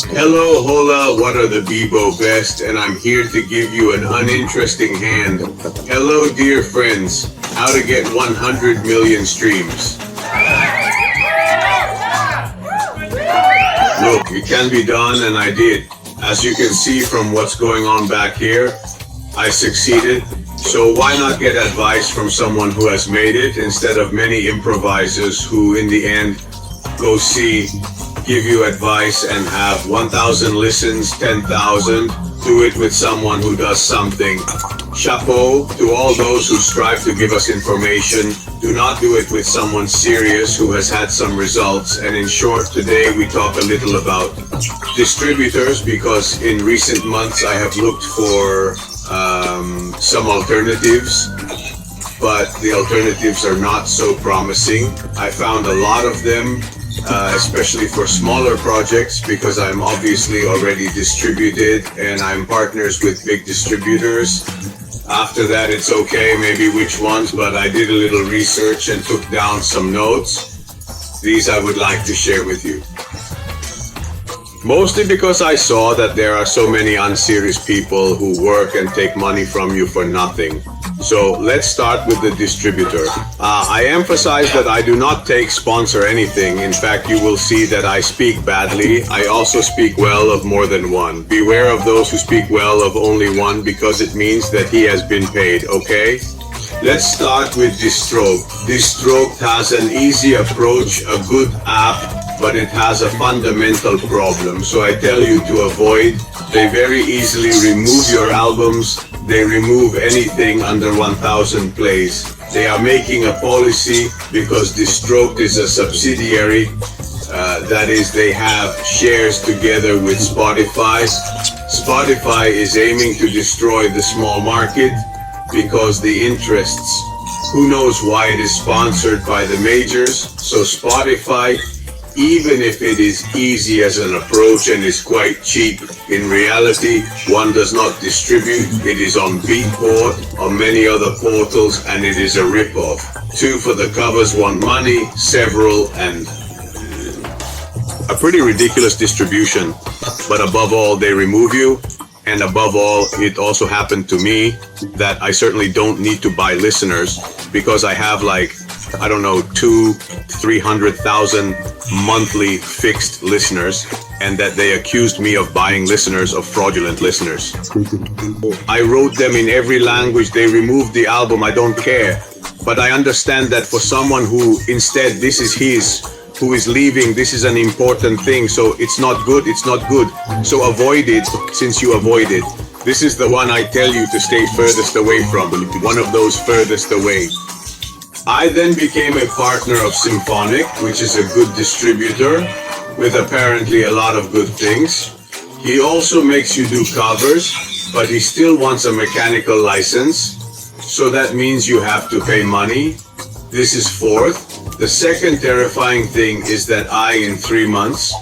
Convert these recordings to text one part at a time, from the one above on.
Hello, Hola, what are the Bebo Best, and I'm here to give you an uninteresting hand. Hello, dear friends, how to get 100 million streams. Look, it can be done, and I did. As you can see from what's going on back here, I succeeded. So why not get advice from someone who has made it instead of many improvisers who in the end go see, give you advice and have 1,000 listens, 10,000. Do it with someone who does something. Chapeau to all those who strive to give us information. Do not do it with someone serious who has had some results. And in short, today we talk a little about distributors, because in recent months I have looked for some alternatives, but the alternatives are not so promising. I found a lot of them, especially for smaller projects, because I'm obviously already distributed and I'm partners with big distributors. After that, it's okay, maybe which ones, but I did a little research and took down some notes. These I would like to share with you. Mostly because I saw that there are so many unserious people who work and take money from you for nothing. So let's start with the distributor. I emphasize that I do not take sponsor anything. In fact, you will see that I speak badly. I also speak well of more than one. Beware of those who speak well of only one, because it means that he has been paid, okay? Let's start with Distributors. Distributors has an easy approach, a good app, but it has a fundamental problem. So I tell you to avoid. They very easily remove your albums. They remove anything under 1,000 plays. They are making a policy because Distributors is a subsidiary. That is, they have shares together with Spotify. Spotify is aiming to destroy the small market because the interests, who knows why it is sponsored by the majors. So Spotify, even if it is easy as an approach and is quite cheap, in reality, one does not distribute. It is on Beatport, on many other portals, and it is a rip-off. Two for the covers want money, several, and a pretty ridiculous distribution. But above all, they remove you. And above all, it also happened to me that I certainly don't need to buy listeners, because I have like, I don't know, 300,000 monthly fixed listeners, and that they accused me of buying listeners, of fraudulent listeners. I wrote them in every language. They removed the album. I don't care. But I understand that for someone who instead, this is his, who is leaving, this is an important thing. So it's not good. It's not good. So avoid it, since you avoid it. This is the one I tell you to stay furthest away from. One of those furthest away. I then became a partner of Symphonic, which is a good distributor with apparently a lot of good things. He also makes you do covers, but he still wants a mechanical license. So that means you have to pay money. This is fourth. The second terrifying thing is that in 3 months,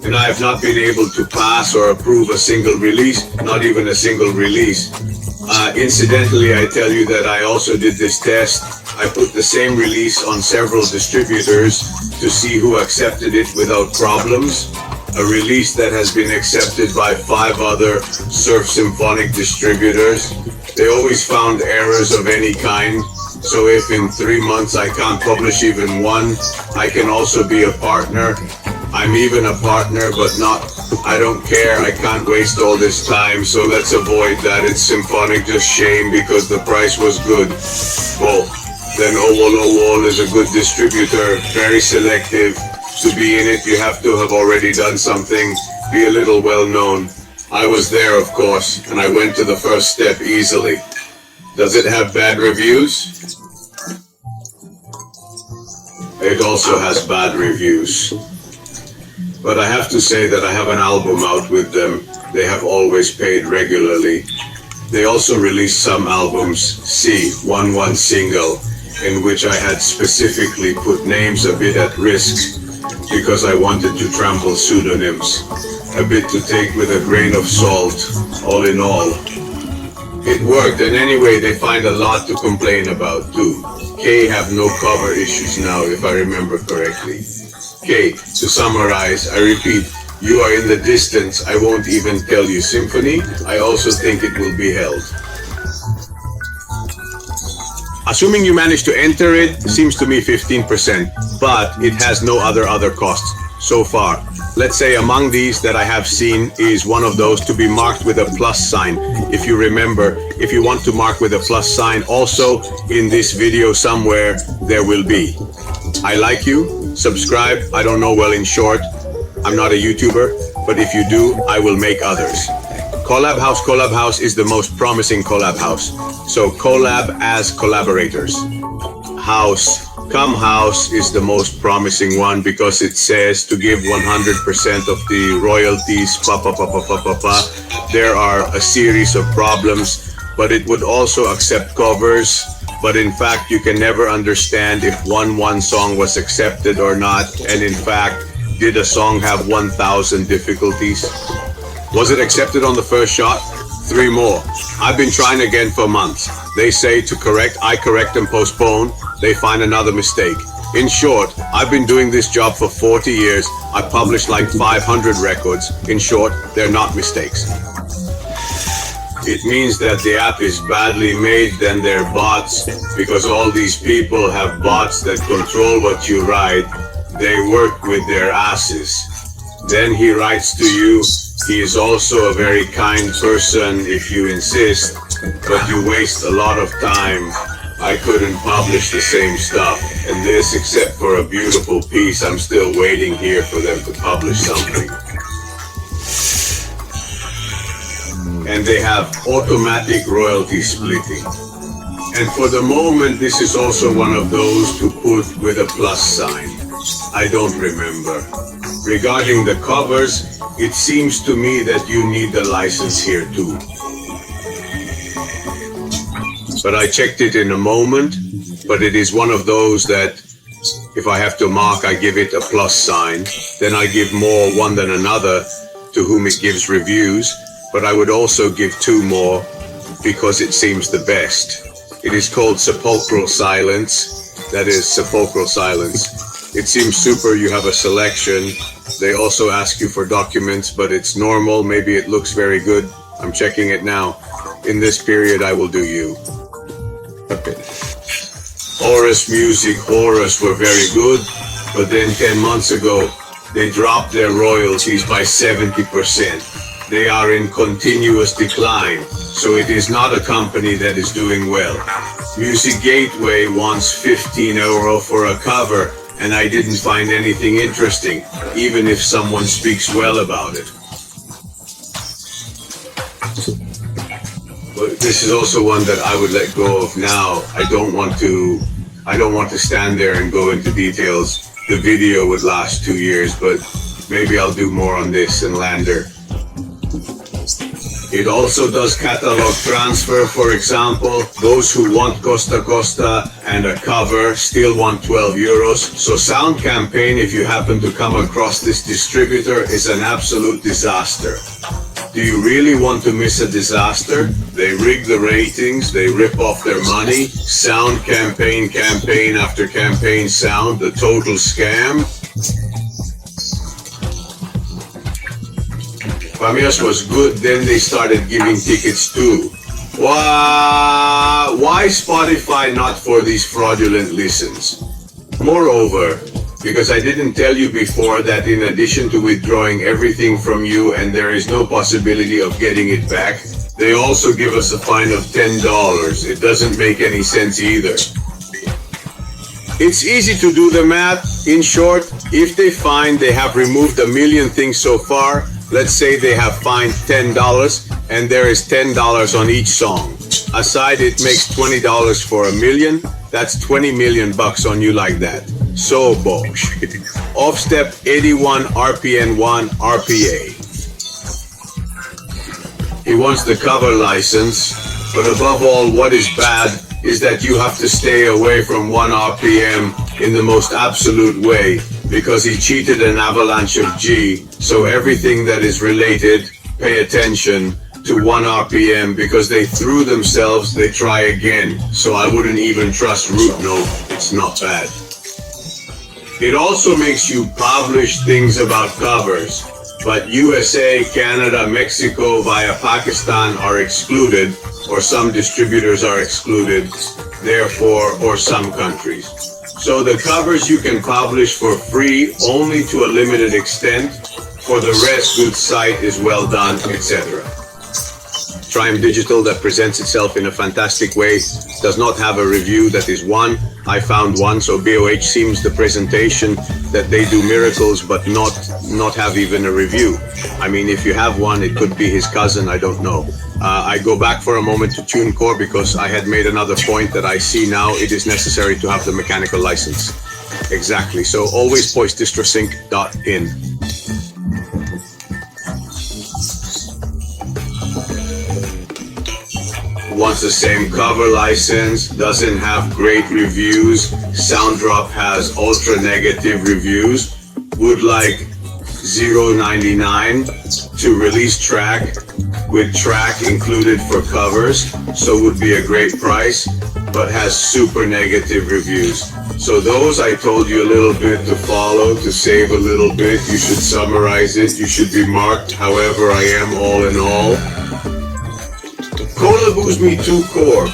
and I have not been able to pass or approve a single release, not even a single release. Incidentally, I tell you that I also did this test. I put the same release on several distributors to see who accepted it without problems. A release that has been accepted by 5 other Surf Symphonic distributors. They always found errors of any kind. So if in 3 months I can't publish even one, I can also be a partner. I'm even a partner, but not, I don't care. I can't waste all this time. So let's avoid that. It's Symphonic, just shame, because the price was good. Well, then youll is a good distributor, very selective. To be in it, you have to have already done something, be a little well known. I was there, of course, and I went to the first step easily. Does it have bad reviews? It also has bad reviews. But I have to say that I have an album out with them. They have always paid regularly. They also released some albums, one single, in which I had specifically put names a bit at risk, because I wanted to trample pseudonyms. A bit to take with a grain of salt, all in all. It worked, and anyway, they find a lot to complain about too. K have no cover issues now, if I remember correctly. Okay, to summarize, I repeat, you are in the distance. I won't even tell you symphony. I also think it will be held. Assuming you manage to enter it, seems to me 15%, but it has no other costs so far. Let's say among these that I have seen is one of those to be marked with a plus sign. If you remember, if you want to mark with a plus sign, also in this video somewhere there will be. I like you, subscribe, I don't know, well, in short, I'm not a YouTuber, but if you do, I will make others. Collab House is the most promising collab house. So collab as collaborators. House is the most promising one because it says to give 100% of the royalties, There are a series of problems, but it would also accept covers. But in fact, you can never understand if one song was accepted or not. And in fact, did a song have 1,000 difficulties? Was it accepted on the first shot? 3 more. I've been trying again for months. They say to correct, I correct and postpone. They find another mistake. In short, I've been doing this job for 40 years. I published like 500 records. In short, they're not mistakes. It means that the app is badly made, then they're bots, because all these people have bots that control what you write. They work with their asses. Then he writes to you. He is also a very kind person if you insist, but you waste a lot of time. I couldn't publish the same stuff, and this, except for a beautiful piece, I'm still waiting here for them to publish something. And they have automatic royalty splitting. And for the moment, this is also one of those to put with a plus sign. I don't remember. Regarding the covers, it seems to me that you need the license here too. But I checked it in a moment, but it is one of those that if I have to mark, I give it a plus sign. Then I give more one than another to whom it gives reviews, but I would also give 2 more because it seems the best. It is called sepulchral silence. That is sepulchral silence. It seems super, you have a selection. They also ask you for documents, but it's normal. Maybe it looks very good. I'm checking it now. In this period, I will do you. Horus Music, Horus were very good, but then 10 months ago, they dropped their royalties by 70%. They are in continuous decline, so it is not a company that is doing well. Music Gateway wants €15 for a cover, and I didn't find anything interesting, even if someone speaks well about it. But this is also one that I would let go of now. I don't want to stand there and go into details. The video would last 2 years, but maybe I'll do more on this and Lander. It also does catalog transfer, for example. Those who want Costa and a cover still want €12. So Sound Campaign, if you happen to come across this distributor, is an absolute disaster. Do you really want to miss a disaster? They rig the ratings, they rip off their money. Sound Campaign, campaign after campaign sound, the total scam. Pamias was good, then they started giving tickets too. Why Spotify not for these fraudulent listens? Moreover, because I didn't tell you before that in addition to withdrawing everything from you and there is no possibility of getting it back, they also give us a fine of $10. It doesn't make any sense either. It's easy to do the math. In short, if they find they have removed 1 million things so far, let's say they have fined $10 and there is $10 on each song. Aside, it makes $20 for 1 million. That's 20 million bucks on you like that. So bullshit. Off step 81 RPN 1 RPA. He wants the cover license, but above all, what is bad is that you have to stay away from 1 RPM in the most absolute way, because he cheated an avalanche of G, so everything that is related, pay attention to 1 RPM, because they threw themselves, they try again. So I wouldn't even trust root note, it's not bad. It also makes you publish things about covers, but USA, Canada, Mexico via Pakistan are excluded, or some distributors are excluded, therefore, or some countries. So the covers you can publish for free only to a limited extent. For the rest, good site is well done, etc. Triumph Digital, that presents itself in a fantastic way, does not have a review that is one. I found one, so BOH seems the presentation that they do miracles, but not have even a review. I mean, if you have one, it could be his cousin, I don't know. I go back for a moment to TuneCore because I had made another point that I see now it is necessary to have the mechanical license. Exactly, so always poistdistrosync.in. Wants the same cover license, doesn't have great reviews, Sounddrop has ultra negative reviews, would like $0.99 to release track with track included for covers, so would be a great price, but has super negative reviews. So those I told you a little bit to follow, to save a little bit. You should summarize it, you should be marked however I am all in all. Cola Booze Me 2 Core.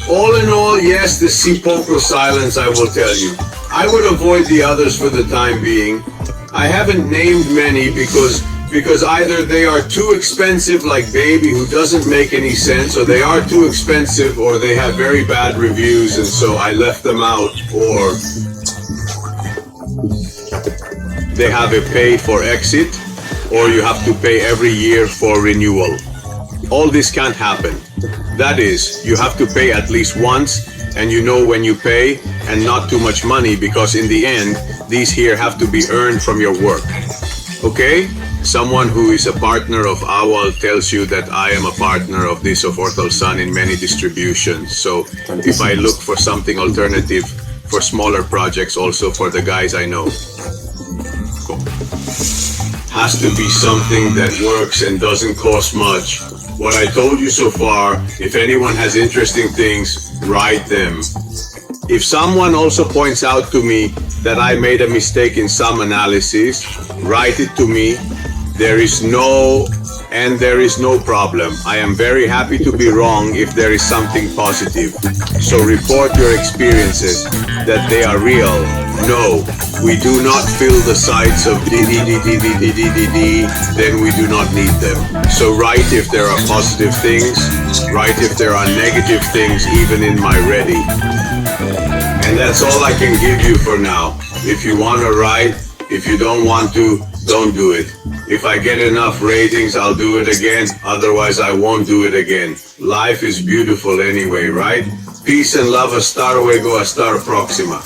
All in all, yes, the sepulchral silence, I will tell you. I would avoid the others for the time being. I haven't named many because either they are too expensive, like Baby, who doesn't make any sense, or they are too expensive, or they have very bad reviews, and so I left them out, or they have a pay for exit, or you have to pay every year for renewal. All this can't happen. That is, you have to pay at least once, and you know when you pay, and not too much money, because in the end, these here have to be earned from your work. Okay? Someone who is a partner of AWAL tells you that I am a partner of this of Ortal Sun in many distributions. So if I look for something alternative for smaller projects, also for the guys I know. Has to be something that works and doesn't cost much. What I told you so far, if anyone has interesting things, write them. If someone also points out to me that I made a mistake in some analysis, write it to me. There is no problem. I am very happy to be wrong if there is something positive. So report your experiences, that they are real. No, we do not fill the sites of DDDDDDDD, then we do not need them. So write if there are positive things, write if there are negative things, even in my ready. And that's all I can give you for now. If you want to write, if you don't want to, don't do it. If I get enough ratings, I'll do it again. Otherwise, I won't do it again. Life is beautiful anyway, right? Peace and love, hasta luego, hasta la próxima.